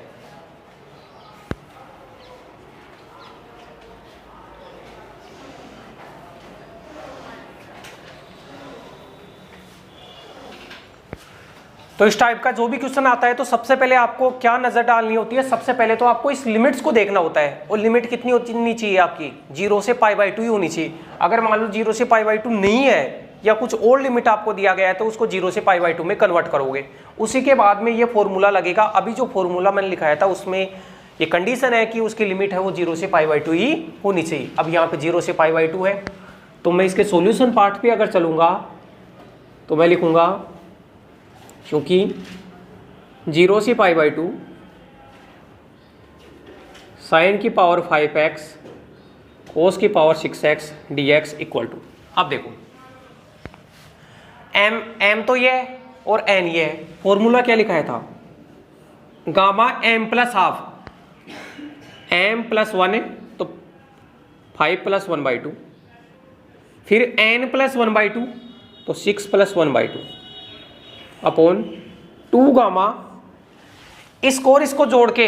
तो इस टाइप का जो भी क्वेश्चन आता है तो सबसे पहले आपको क्या नजर डालनी होती है, सबसे पहले तो आपको इस लिमिट्स को देखना होता है। और लिमिट कितनी होनी चाहिए आपकी, 0 से π/2 ही होनी चाहिए। अगर मान लो 0 से π/2 नहीं है या कुछ और लिमिट आपको दिया गया है तो उसको 0 से π/2 में कन्वर्ट करोगे। उसी के बाद में ये फॉर्मूला लगेगा। अभी जो फॉर्मूला मैंने लिखाया था उसमें ये कंडीशन है कि उसकी लिमिट है वो 0 से π/2 ही होनी चाहिए। अब यहाँ पे 0 से π/2 है तो मैं इसके सॉल्यूशन पार्ट पे अगर चलूंगा तो मैं लिखूंगा, क्योंकि 0 से π/2 साइन की पावर 5x कोस की power 6x dx equal to, अब देखो m तो ये है और n ये है। फॉर्मूला क्या लिखा है था, gamma m plus half, m plus 1 है तो 5 प्लस 1/2, फिर n प्लस 1/2 तो 6 प्लस 1/2 अपॉन 2 गामा, इसको और इसको जोड़ के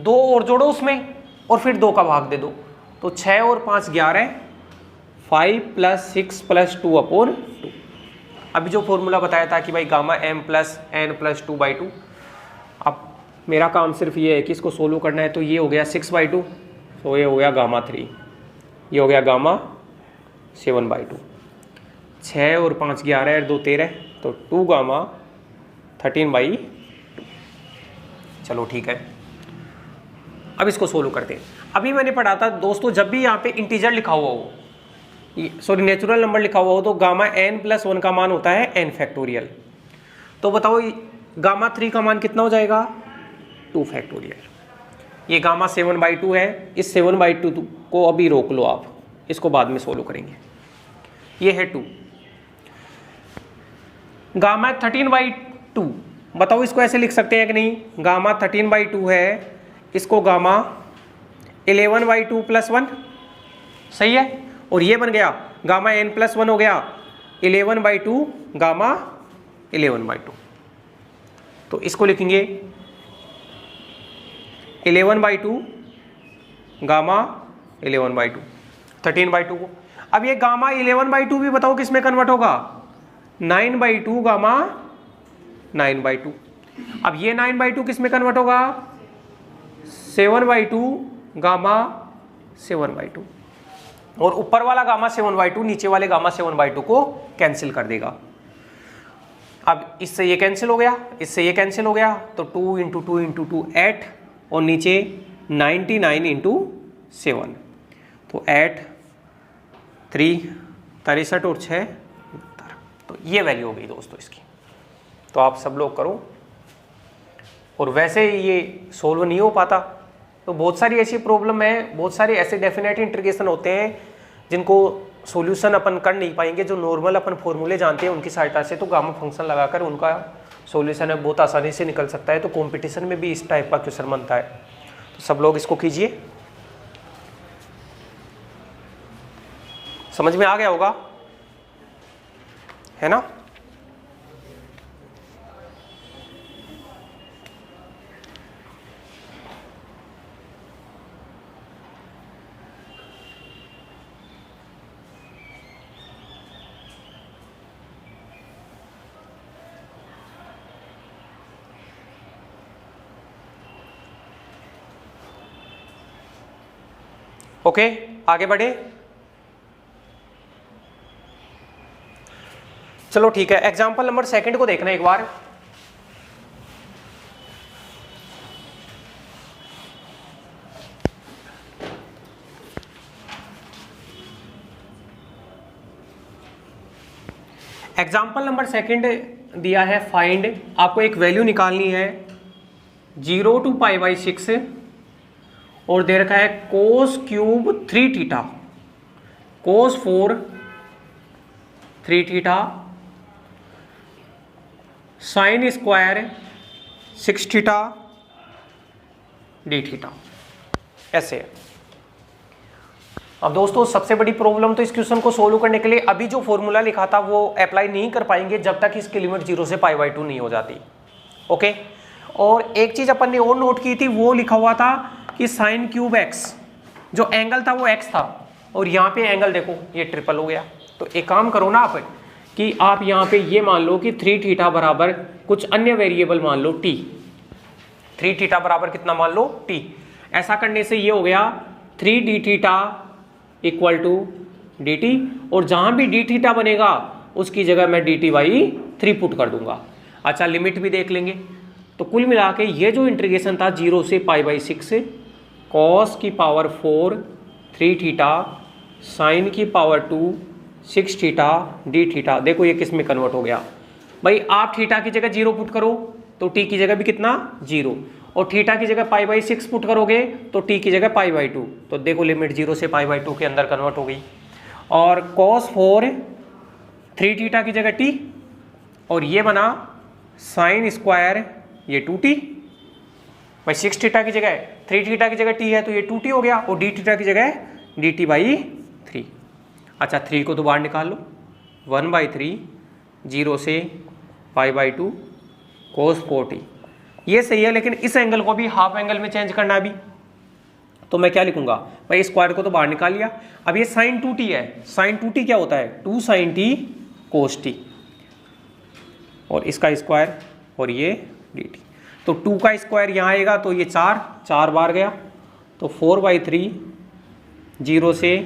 2 और जोड़ो उसमें और फिर 2 का भाग दे दो तो 6 और 5 11, 5 प्लस 6 प्लस 2 अपॉन 2। अभी जो फॉर्मूला बताया था कि भाई gamma m plus n plus 2/2, अब मेरा काम सिर्फ ये है कि इसको सोल्व करना है। तो ये हो गया 6/2, तो ये हो गया गामा 3, ये हो गया गामा 7/2, 6 और 5 11 और 2 13 तो 2 गामा 13/2। चलो ठीक है, अब इसको सोल्व करते हैं। अभी मैंने पढ़ा था दोस्तों, जब भी यहाँ पे इंटीजर लिखा हुआ हो, सॉरी नेचुरल नंबर लिखा हुआ हो तो गामा n प्लस 1 का मान होता है n फैक्टोरियल। तो बताओ गामा 3 का मान कितना हो जाएगा, 2 फैक्टोरियल। ये गामा 7/2 है, इस 7/2 को अभी रोक लो आप, इसको बाद में सोल्व करेंगे। ये है 2 गामा 13/2, बताओ इसको ऐसे लिख सकते हैं कि नहीं, गामा 13/2 है, इसको गामा 11/2 प्लस 1, सही है। और ये बन गया गामा n प्लस 1 हो गया 11/2 गामा 11/2। तो इसको लिखेंगे 11/2 गामा 11/2, 13/2 को। अब ये गामा 11/2 भी बताओ किस में कन्वर्ट होगा, 9/2 गामा 9/2। अब ये 9/2 किस में कन्वर्ट होगा, 7/2 गामा 7/2। और ऊपर वाला गामा 7/2 नीचे वाले गामा 7/2 को कैंसिल कर देगा। अब इससे ये कैंसिल हो गया, इससे ये कैंसिल हो गया, तो 2 × 2 × 2 8, और नीचे 99 इंटू 7, तो 8 3 63 और 6 तो ये वैल्यू हो गई दोस्तों इसकी। तो आप सब लोग करो, और वैसे ये सोल्व नहीं हो पाता तो बहुत सारी ऐसी प्रॉब्लम है, बहुत सारे ऐसे डेफिनेट इंटीग्रेशन होते हैं जिनको सॉल्यूशन अपन कर नहीं पाएंगे, जो नॉर्मल अपन फॉर्मूले जानते हैं उनकी सहायता से, तो गामा फंक्शन लगाकर उनका सॉल्यूशन है बहुत आसानी से निकल सकता है। तो कंपटीशन में भी इस टाइप का क्वेश्चन बनता है, तो सब लोग इसको कीजिए। समझ में आ गया होगा, है ना? ओके, आगे बढ़े। चलो ठीक है, एग्जांपल नंबर 2 को देखना एक बार। एग्जाम्पल नंबर 2 दिया है, फाइंड, आपको एक वैल्यू निकालनी है 0 to π/6 और दे रखा है कोस क्यूब 3 थीटा, कोस 4 3 theta, sine square 6 theta d theta, ऐसे है। अब दोस्तों सबसे बड़ी प्रॉब्लम तो इस क्वेश्चन को सोल्व करने के लिए अभी जो फॉर्मूला लिखा था वो अप्लाई नहीं कर पाएंगे जब तक इसकी लिमिट 0 से π/2 नहीं हो जाती। ओके, और एक चीज अपन ने और नोट की थी, वो लिखा हुआ था कि साइन क्यूब x, जो एंगल था वो x था, और यहाँ पे एंगल देखो ये ट्रिपल हो गया। तो एक काम करो ना आप, कि आप यहाँ पे ये मान लो कि 3 थीटा बराबर कुछ अन्य वेरिएबल मान लो t, 3 थीटा बराबर कितना मान लो t। ऐसा करने से ये हो गया 3 d theta equal to d t, और जहां भी डी थीटा बनेगा उसकी जगह मैं डी टी बाई 3 पुट कर दूंगा। अच्छा, लिमिट भी देख लेंगे। तो कुल मिला के ये जो इंटीग्रेशन था 0 से π/6 कॉस की पावर 4 3 थीटा साइन की पावर 2 6 थीटा डी थीटा, देखो ये किस में कन्वर्ट हो गया भाई। आप थीटा की जगह 0 पुट करो तो टी की जगह भी कितना 0, और थीटा की जगह π/6 पुट करोगे तो टी की जगह π/2, तो देखो लिमिट 0 से π/2 के अंदर कन्वर्ट हो गई। और cos 4 3 थीटा की जगह t, और ये बना साइन स्क्वायर ये 2t भाई, 6 थीटा की जगह 3 थीटा की जगह t है तो ये 2t हो गया, और डी थीटा की जगह dt/3। अच्छा, 3 को तो बाहर निकाल लो, 1/3 0 से π/2 cos 4t, ये सही है। लेकिन इस एंगल को भी हाफ एंगल में चेंज करना अभी, तो मैं क्या लिखूंगा भाई, स्क्वायर को तो बाहर निकाल लिया। अब ये साइन 2t है, साइन 2t क्या होता है 2 sin t cos t, और इसका स्क्वायर और ये dt, तो 2 का स्क्वायर यहाँ आएगा तो ये 4 बार गया, तो 4/3 0 से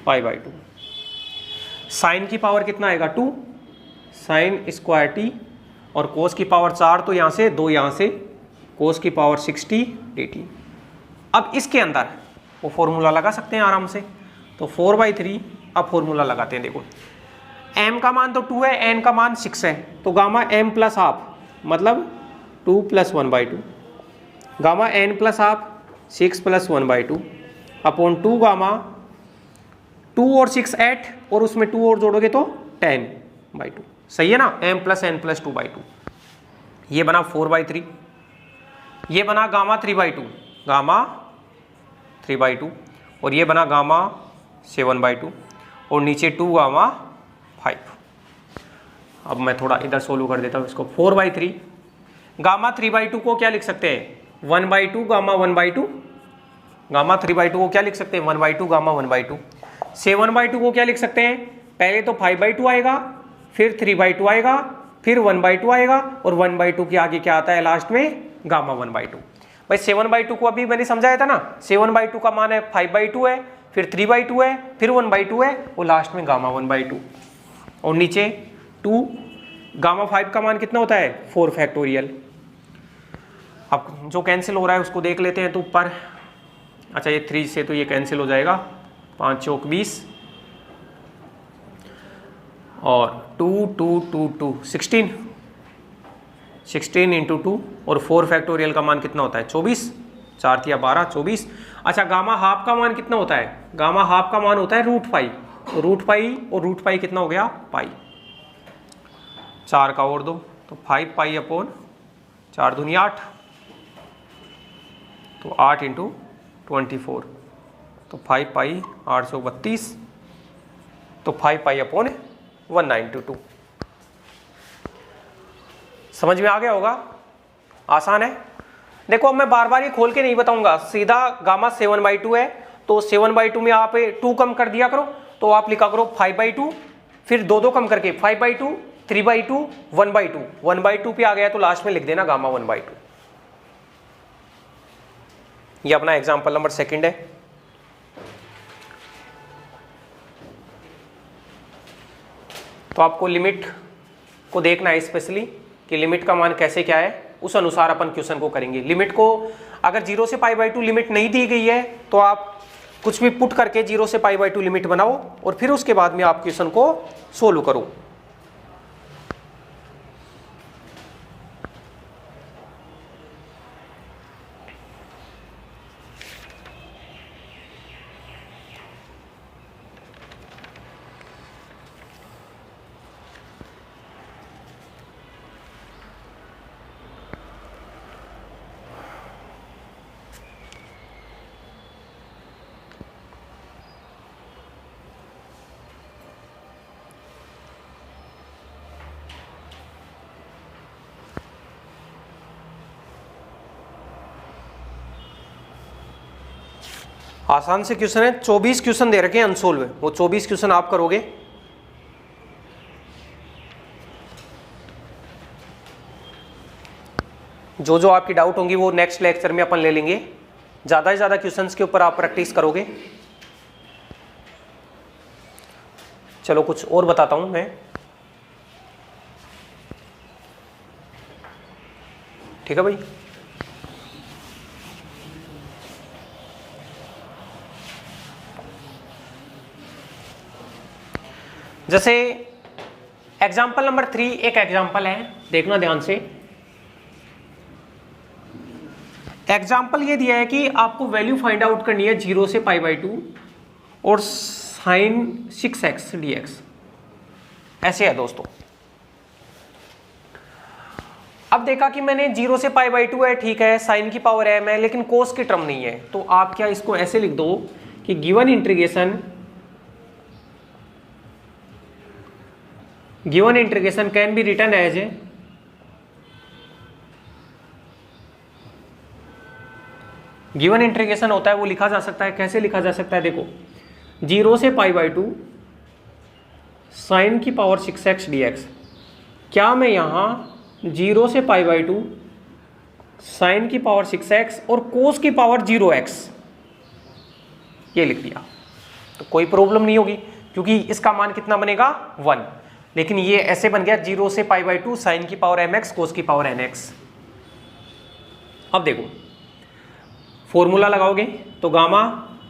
π/2। साइन की पावर कितना आएगा 2 साइन स्क्वायर t, और कोस की पावर 4 तो यहाँ से 2 यहाँ से, कोस की पावर 60 dt। अब इसके अंदर वो फॉर्मूला लगा सकते हैं आराम से, तो 4/3, अब फॉर्मूला लगाते हैं। देखो m का मान तो 2 है, n का मान 6 है, तो गामा m प्लस हाफ मतलब 2 + 1/2, gamma n plus half 6 + 1/2 upon 2 gamma 2 और 6 8, और उसमें 2 और जोड़ोगे तो 10/2, सही है ना, m + n + 2/2। ये बना 4/3, ये बना गामा 3/2, गामा 3/2, और ये बना गामा 7/2, और नीचे 2 गामा 5। अब मैं थोड़ा इधर सोल्व कर देता हूँ इसको। 4/3 गामा 3/2 को क्या लिख सकते हैं 1/2 गामा 1/2, गामा 3/2 को क्या लिख सकते हैं 1/2 गामा 1/2। 7/2 को क्या लिख सकते हैं, पहले तो 5/2 आएगा, फिर 3/2 आएगा, फिर 1/2 आएगा, और 1/2 के आगे क्या आता है लास्ट में गामा 1/2। भाई 7/2 को अभी मैंने समझाया था ना, 7/2 का मान है 5/2 है, फिर 3/2 है, फिर 1/2 है, और लास्ट में गामा 1/2, और नीचे 2 गामा 5 का मान कितना होता है 4 फैक्टोरियल। अब जो कैंसिल हो रहा है उसको देख लेते हैं। तो ऊपर अच्छा ये 3 से तो ये कैंसिल हो जाएगा, 5 चौक 20 और 2 2 2 2 16 16 इंटू 2 और 4 फैक्टोरियल का मान कितना होता है 24, 4 तिया 12 24। अच्छा गामा हाफ का मान कितना होता है, गामा हाफ का मान होता है रूट पाई, तो रूट पाई और रूट पाई कितना हो गया पाई, 4 का और 2 तो 5 पाई अपॉन 4 दूनी 8, तो 8 इंटू 24 तो 5 पाई 832, तो 5 पाई अपॉन 192। समझ में आ गया होगा, आसान है। देखो अब मैं बार बार ये खोल के नहीं बताऊंगा, सीधा गामा 7/2 है तो 7/2 में आप 2 कम कर दिया करो, तो आप लिखा करो 5/2, फिर 2 कम करके 5/2 3/2 1/2, 1/2 पे आ गया तो लास्ट में लिख देना गामा 1/2। ये अपना एग्जाम्पल नंबर 2 है। तो आपको लिमिट को देखना है स्पेशली कि लिमिट का मान कैसे क्या है, उस अनुसार अपन क्वेश्चन को करेंगे। लिमिट को अगर 0 से π/2 लिमिट नहीं दी गई है तो आप कुछ भी पुट करके 0 से π/2 लिमिट बनाओ और फिर उसके बाद में आप क्वेश्चन को सोल्व करो। आसान से क्वेश्चन है, 24 क्वेश्चन दे रखे हैं अनसोल्व, वो 24 क्वेश्चन आप करोगे। जो जो आपकी डाउट होंगी वो नेक्स्ट लेक्चर में अपन ले लेंगे। ज़्यादा से ज़्यादा क्वेश्चंस के ऊपर आप प्रैक्टिस करोगे। चलो कुछ और बताता हूं मैं, ठीक है भाई। जैसे एग्जाम्पल नंबर 3 एक एग्जाम्पल है, देखना ध्यान से। एग्जाम्पल ये दिया है कि आपको वैल्यू फाइंड आउट करनी है 0 से π/2 और sin 6x dx, ऐसे है दोस्तों। अब देखा कि मैंने 0 से π/2 है, ठीक है, साइन की पावर m है, लेकिन कोस की टर्म नहीं है, तो आप क्या इसको ऐसे लिख दो कि given integration can be written as a given integration होता है वो लिखा जा सकता है, कैसे लिखा जा सकता है, देखो 0 से π/2 साइन की पावर 6x dx। क्या मैं यहाँ 0 से π/2 साइन की पावर 6x और कोस की पावर 0x ये लिख दिया तो कोई प्रॉब्लम नहीं होगी, क्योंकि इसका मान कितना बनेगा 1। लेकिन ये ऐसे बन गया 0 से π/2 साइन की पावर mx कोस की पावर nx। अब देखो फॉर्मूला लगाओगे तो gamma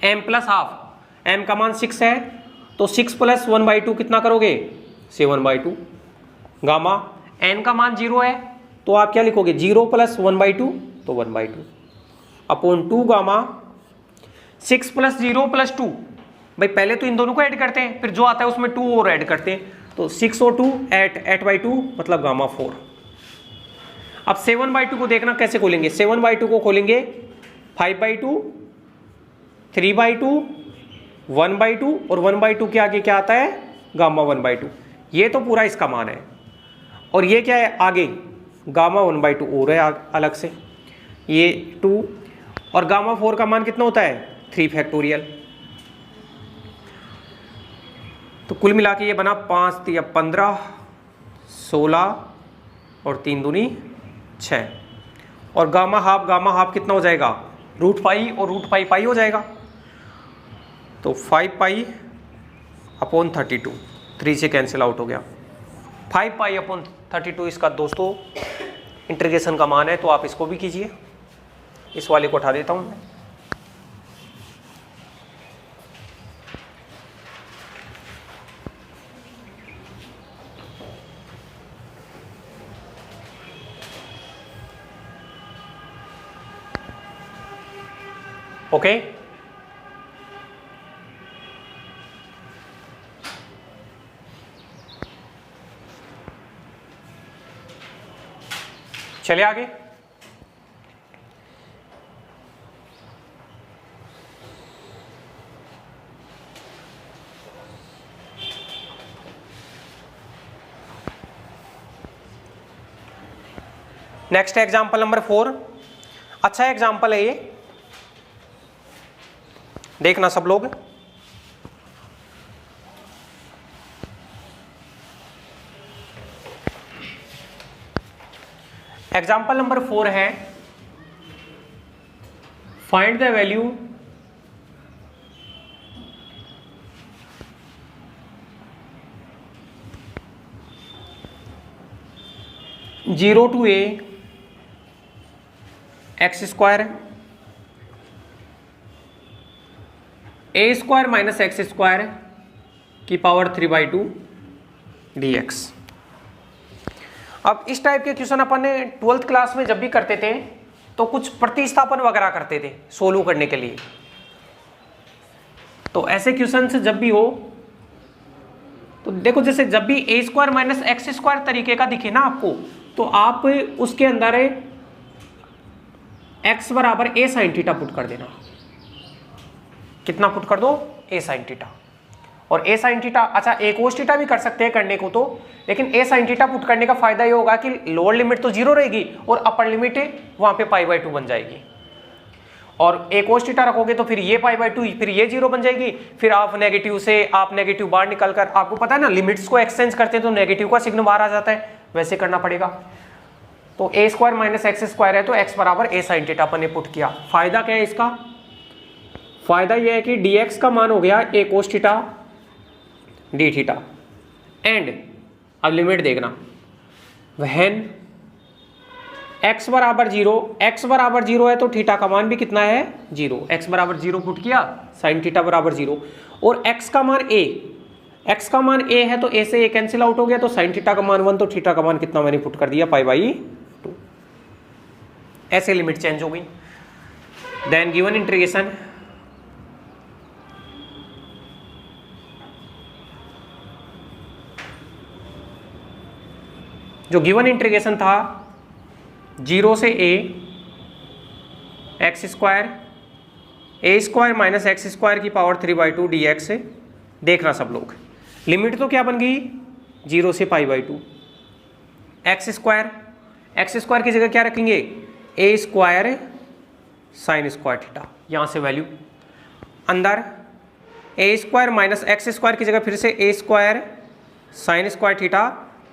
m plus half, m का मान 6 है तो 6 प्लस 1/2 कितना करोगे 7/2। गामा n का मान 0 है तो आप क्या लिखोगे 0 प्लस 1/2 तो 1/2 अपॉन 2 गामा 6 प्लस 0 प्लस 2। भाई पहले तो इन दोनों को ऐड करते हैं, फिर जो आता है उसमें 2 और ऐड करते हैं, तो 6 और 2 8/2 मतलब गामा 4। अब 7/2 को देखना कैसे खोलेंगे, 7/2 को खोलेंगे 5/2 3/2 1/2 और 1/2 के आगे क्या आता है गामा 1/2। ये तो पूरा इसका मान है, और ये क्या है आगे गामा 1/2 और है अलग से, ये 2 और गामा 4 का मान कितना होता है 3 फैक्टोरियल। तो कुल मिला के ये बना 5 3 15 16 और 3 दूनी 6 और गामा हाफ कितना हो जाएगा रूट पाई और रूट पाई पाई हो जाएगा, तो 5 पाई अपॉन 32, 3 से कैंसिल आउट हो गया। 5 पाई अपॉन 32 इसका दोस्तों इंटीग्रेशन का मान है, तो आप इसको भी कीजिए। इस वाले को उठा देता हूँ मैं। ओके चलिए आगे। Next example number 4। अच्छा एग्जांपल है ये, देखना सब लोग। एग्जाम्पल नंबर 4 है, find the value zero to a x square a square minus x square की पावर 3/2 dx। अब इस टाइप के क्वेश्चन अपन ने 12th क्लास में जब भी करते थे तो कुछ प्रतिस्थापन वगैरह करते थे सोल्व करने के लिए। तो ऐसे क्वेश्चन जब भी हो तो देखो, जैसे जब भी ए स्क्वायर माइनस एक्स स्क्वायर तरीके का दिखे ना आपको, तो आप उसके अंदर एक्स बराबर ए साइन थीटा पुट कर देना। कितना पुट कर दो? ए साइन थीटा। और ए साइन थीटा, अच्छा ए कोस थीटा भी कर सकते हैं करने को तो, लेकिन ए साइन थीटा पुट करने का फायदा ये होगा कि लोअर लिमिट तो जीरो रहेगी और अपर लिमिट वहां पे π/2 बन जाएगी। और ए कोस थीटा रखोगे तो फिर ये π/2, फिर ये जीरो बन जाएगी। फिर आप नेगेटिव बाहर निकल कर, आपको पता है ना लिमिट्स को एक्सचेंज करते हैं तो नेगेटिव का सिग्नल बाहर आ जाता है, वैसे करना पड़ेगा। तो ए स्क्वायर माइनस एक्स स्क्वायर है तो एक्स बराबर ए साइन थीटा अपन ने पुट किया। फायदा क्या है इसका? फायदा यह है कि dx का मान हो गया a cos theta d theta. And अब लिमिट देखना, व्हेन x बराबर जीरो है तो थीटा का मान भी कितना है? 0। x बराबर 0 पुट किया, साइन थीटा बराबर 0। और x का मान a है तो a से a कैंसिल आउट हो गया, तो साइन थीटा का मान 1, तो थीटा का मान कितना मैंने पुट कर दिया? π/2। ऐसे लिमिट चेंज हो गई। देन गिवन इंटीग्रेशन, जो गिवन इंटीग्रेशन था 0 से a x square a square minus x square की पावर 3/2 dx। देखना सब लोग, लिमिट तो क्या बन गई? 0 से π/2। एक्स स्क्वायर की जगह क्या रखेंगे? ए स्क्वायर साइन स्क्वायर थीटा। यहां से वैल्यू अंदर ए स्क्वायर माइनस एक्स स्क्वायर की जगह फिर से ए स्क्वायर साइन स्क्वायर थीटा,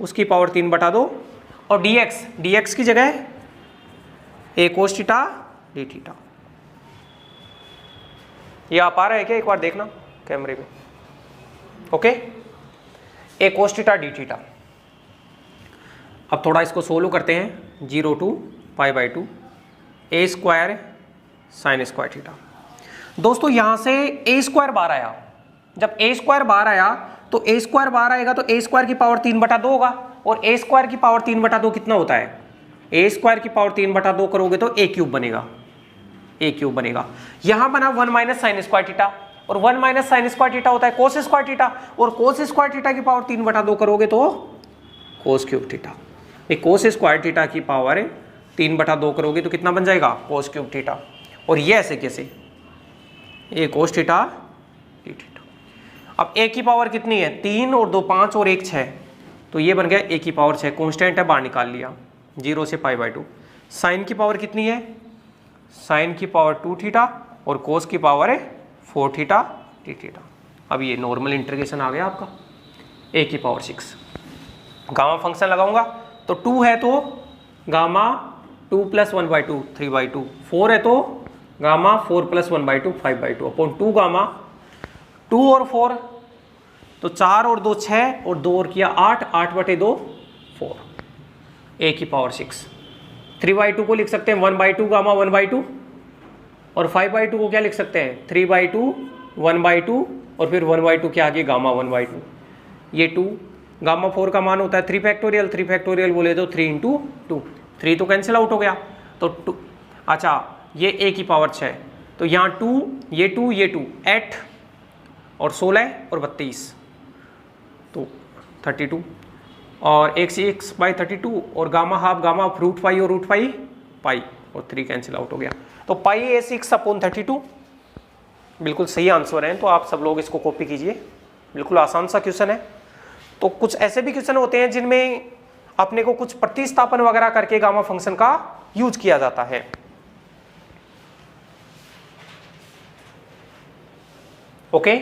उसकी पावर 3/2। और dx की जगह ए कोस थीटा डी थीटा। ये आप आ रहा है क्या? एक बार देखना कैमरे में। Okay, a cos theta d theta. अब थोड़ा इसको सोल्व करते हैं। 0 to π/2 a square sine square theta. दोस्तों यहां से ए स्क्वायर बाहर आया, जब ए स्क्वायर बाहर आया तो ए स्क्वायर बाहर आएगा तो ए स्क्वायर की पावर 3/2 होगा। और ए स्क्वायर की पावर 3/2 कितना होता है? ए स्क्वायर की पावर 3/2 करोगे तो ए क्यूब बनेगा। यहां बना 1 माइनस साइन स्क्वायर थीटा, और 1 माइनस साइन स्क्वायर थीटा होता है कोस स्क्वायर थीटा, और कोस स्क्वायर थीटा की पावर 3/2 करोगे तो cos cube theta. Cos square theta की पावर 3/2 करोगे तो कितना बन जाएगा? Cos cube theta. और ये ऐसे कैसे? ए कोस थीटा डी थीटा। अब ए की पावर कितनी है? 3 और 2 5 और 1 6, तो ये बन गया ए की पावर 6। कॉन्स्टेंट है, बाहर निकाल लिया 0 से π/2। साइन की पावर कितनी है? साइन की पावर 2 थीटा और कोस की पावर है 4 थीटा डी थीटा। अब ये नॉर्मल इंटीग्रेशन आ गया आपका ए की पावर 6। गामा फंक्शन लगाऊंगा तो 2 है तो गामा 2 + 1/2 3/2, 4 है तो गामा 4 + 1/2 5/2 अपॉन 2 गामा 2 और 4, तो 4 और 2 6 और 2 और किया 8, 8/2 4 ए की पावर 6। 3/2 को लिख सकते हैं 1/2 गामा 1/2 और 5/2 को क्या लिख सकते हैं 3/2, 1/2 और फिर 1/2 के आगे गामा 1/2, ये 2। गामा 4 का मान होता है 3 फैक्टोरियल, 3 फैक्टोरियल बोले तो 3 × 2, 3 तो कैंसिल आउट हो गया तो 2, अच्छा ये a की पावर 6, तो यहाँ 2, ये 2, ये 2, 8 और 16 और 32 तो 32 और 1/32 और गामा हाफ गामा √5 और √5 पाई और 3 कैंसिल आउट हो गया, तो पाई a6/32 बिल्कुल सही आंसर है। तो आप सब लोग इसको कॉपी कीजिए, बिल्कुल आसान सा क्वेश्चन है। तो कुछ ऐसे भी क्वेश्चन होते हैं जिनमें अपने को कुछ प्रतिस्थापन वगैरह करके गामा फंक्शन का यूज किया जाता है। ओके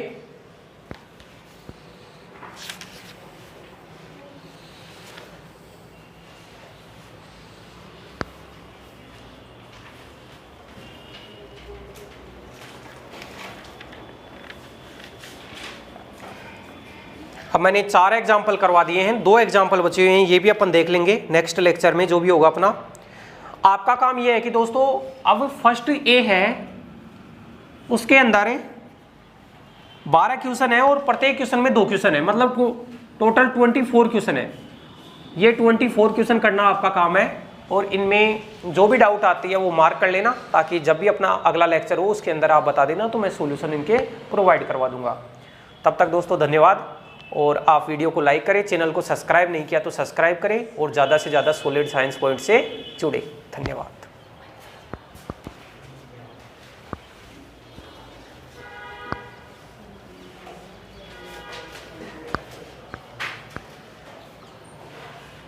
अब मैंने 4 एग्जाम्पल करवा दिए हैं, 2 एग्जाम्पल बचे हुए हैं, ये भी अपन देख लेंगे नेक्स्ट लेक्चर में जो भी होगा अपना। आपका काम ये है कि दोस्तों अब फर्स्ट ए है, उसके अंदर 12 क्वेश्चन है और प्रत्येक क्वेश्चन में 2 क्वेश्चन है, मतलब टोटल 24 क्वेश्चन है। ये 24 क्वेश्चन करना आपका काम है और इनमें जो भी डाउट आती है वो मार्क कर लेना, ताकि जब भी अपना अगला लेक्चर हो उसके अंदर आप बता देना तो मैं सॉल्यूशन इनके प्रोवाइड करवा दूंगा। तब तक दोस्तों धन्यवाद, और आप वीडियो को लाइक करें, चैनल को सब्सक्राइब नहीं किया तो सब्सक्राइब करें और ज़्यादा से ज़्यादा सॉलिड साइंस पॉइंट से जुड़े। धन्यवाद।